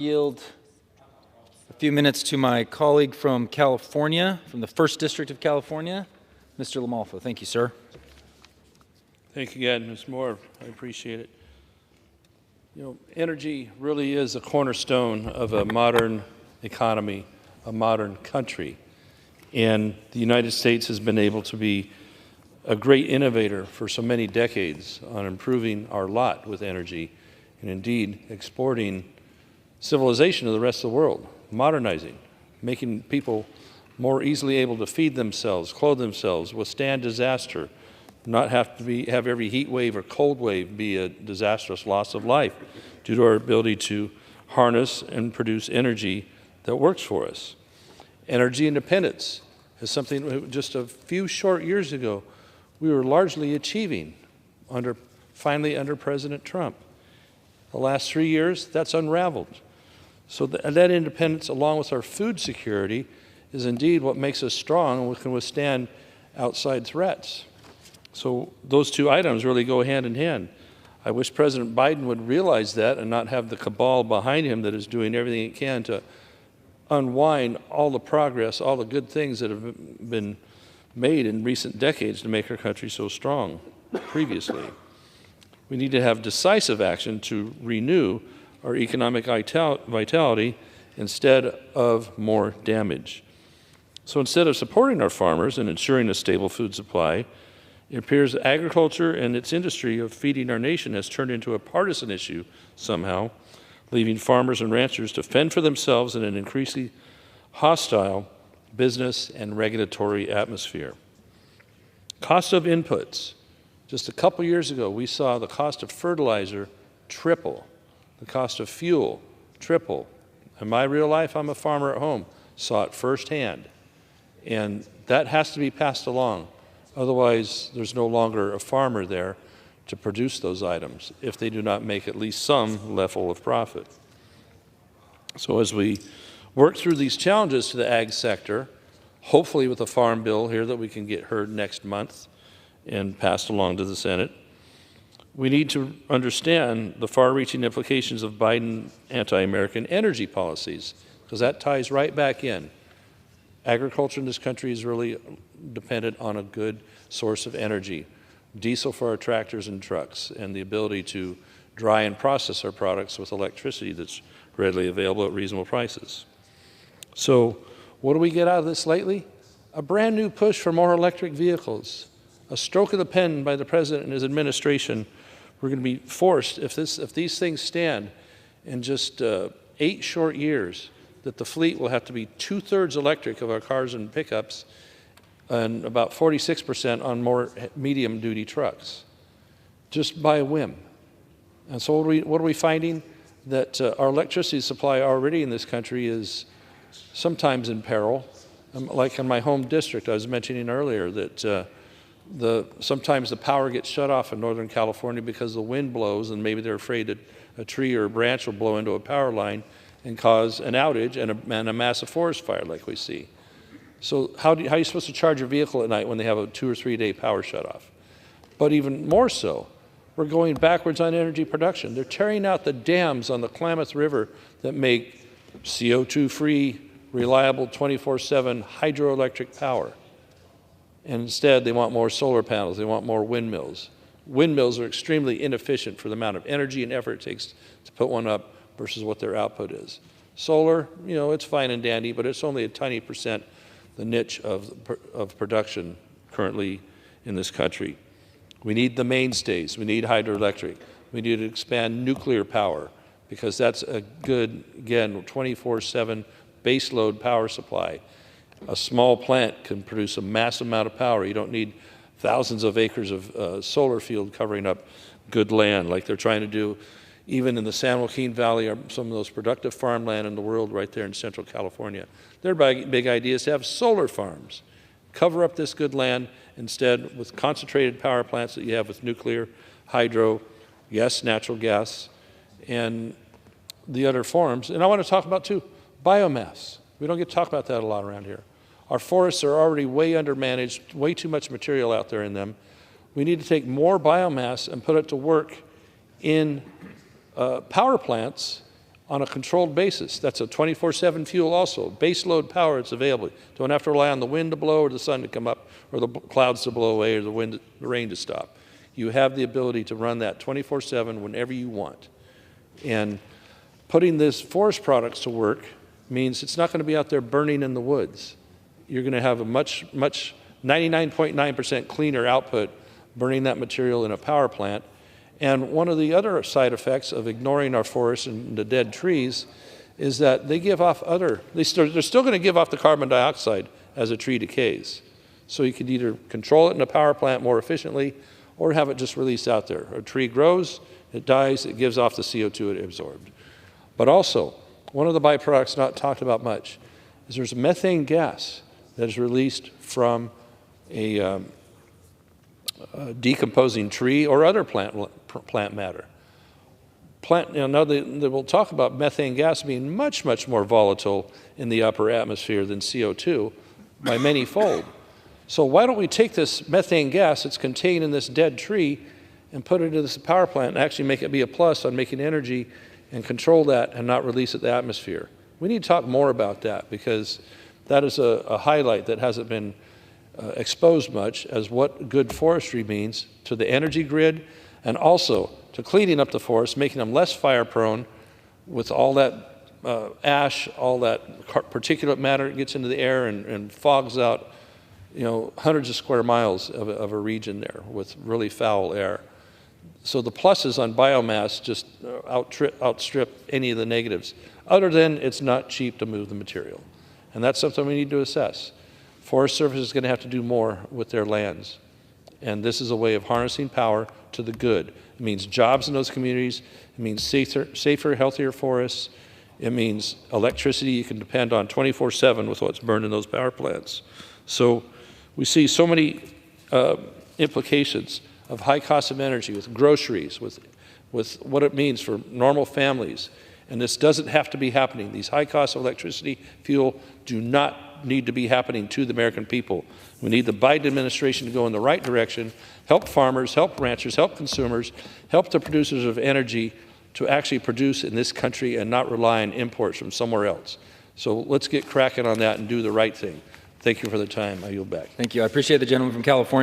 Yield a few minutes to my colleague from California, from the 1st District of California, Mr. LaMalfa. Thank you, sir. Thank you again, Ms. Moore. I appreciate it. You know, energy really is a cornerstone of a modern economy, a modern country. And the United States has been able to be a great innovator for so many decades on improving our lot with energy and indeed exporting civilization to the rest of the world, modernizing, making people more easily able to feed themselves, clothe themselves, withstand disaster, not have every heat wave or cold wave be a disastrous loss of life due to our ability to harness and produce energy that works for us. Energy independence is something just a few short years ago we were largely achieving finally under President Trump. The last 3 years, that's unraveled. So that independence, along with our food security, is indeed what makes us strong and we can withstand outside threats. So those two items really go hand in hand. I wish President Biden would realize that and not have the cabal behind him that is doing everything it can to unwind all the progress, all the good things that have been made in recent decades to make our country so strong previously. We need to have decisive action to renew our economic vitality instead of more damage. So instead of supporting our farmers and ensuring a stable food supply, it appears that agriculture and its industry of feeding our nation has turned into a partisan issue somehow, leaving farmers and ranchers to fend for themselves in an increasingly hostile business and regulatory atmosphere. Cost of inputs. Just a couple years ago, we saw the cost of fertilizer triple. The cost of fuel, triple. In my real life, I'm a farmer at home, saw it firsthand. And that has to be passed along. Otherwise, there's no longer a farmer there to produce those items if they do not make at least some level of profit. So as we work through these challenges to the ag sector, hopefully with a farm bill here that we can get heard next month and passed along to the Senate, we need to understand the far-reaching implications of Biden anti-American energy policies, because that ties right back in. Agriculture in this country is really dependent on a good source of energy, diesel for our tractors and trucks, and the ability to dry and process our products with electricity that's readily available at reasonable prices. So what do we get out of this lately? A brand new push for more electric vehicles, a stroke of the pen by the President and his administration. We're going to be forced, if these things stand in just 8 short years, that the fleet will have to be 2/3 electric of our cars and pickups and about 46% on more medium-duty trucks, just by a whim. And so what are we finding? That our electricity supply already in this country is sometimes in peril. Like in my home district, I was mentioning earlier that sometimes the power gets shut off in Northern California because the wind blows and maybe they're afraid that a tree or a branch will blow into a power line and cause an outage and a massive forest fire like we see. So how are you supposed to charge your vehicle at night when they have a 2 or 3 day power shut off? But even more so, we're going backwards on energy production. They're tearing out the dams on the Klamath River that make CO2-free, reliable 24/7 hydroelectric power. And instead, they want more solar panels, they want more windmills. Windmills are extremely inefficient for the amount of energy and effort it takes to put one up versus what their output is. Solar, you know, it's fine and dandy, but it's only a tiny percent the niche of production currently in this country. We need the mainstays. We need hydroelectric. We need to expand nuclear power because that's a good, again, 24/7 baseload power supply. A small plant can produce a massive amount of power. You don't need thousands of acres of solar field covering up good land like they're trying to do even in the San Joaquin Valley or some of those productive farmland in the world right there in Central California. Their big idea is to have solar farms, cover up this good land instead with concentrated power plants that you have with nuclear, hydro, yes, natural gas, and the other forms. And I want to talk about, too, biomass. We don't get to talk about that a lot around here. Our forests are already way undermanaged, way too much material out there in them. We need to take more biomass and put it to work in power plants on a controlled basis. That's a 24/7 fuel also. Base load power, it's available. Don't have to rely on the wind to blow or the sun to come up or the clouds to blow away or the rain to stop. You have the ability to run that 24/7 whenever you want. And putting this forest products to work means it's not going to be out there burning in the woods. You're going to have a much 99.9% cleaner output burning that material in a power plant. And one of the other side effects of ignoring our forests and the dead trees is that they give off they're still going to give off the carbon dioxide as a tree decays. So you can either control it in a power plant more efficiently or have it just released out there. A tree grows, it dies, it gives off the CO2 it absorbed. But also, one of the byproducts not talked about much is there's methane gas that is released from a decomposing tree or other plant matter. Now they will talk about methane gas being much more volatile in the upper atmosphere than CO2 by many fold. So why don't we take this methane gas that's contained in this dead tree and put it into this power plant and actually make it be a plus on making energy and control that and not release it to the atmosphere? We need to talk more about that because that is a highlight that hasn't been exposed much as what good forestry means to the energy grid and also to cleaning up the forests, making them less fire prone with all that ash, all that particulate matter that gets into the air and fogs out hundreds of square miles of a region there with really foul air. So the pluses on biomass just outstrip any of the negatives, other than it's not cheap to move the material. And that's something we need to assess. Forest Service is going to have to do more with their lands. And this is a way of harnessing power to the good. It means jobs in those communities. It means safer, healthier forests. It means electricity you can depend on 24/7 with what's burned in those power plants. So we see so many implications of high cost of energy with groceries, with what it means for normal families. And this doesn't have to be happening. These high costs of electricity, fuel do not need to be happening to the American people. We need the Biden administration to go in the right direction, help farmers, help ranchers, help consumers, help the producers of energy to actually produce in this country and not rely on imports from somewhere else. So let's get cracking on that and do the right thing. Thank you for the time. I yield back. Thank you. I appreciate the gentleman from California.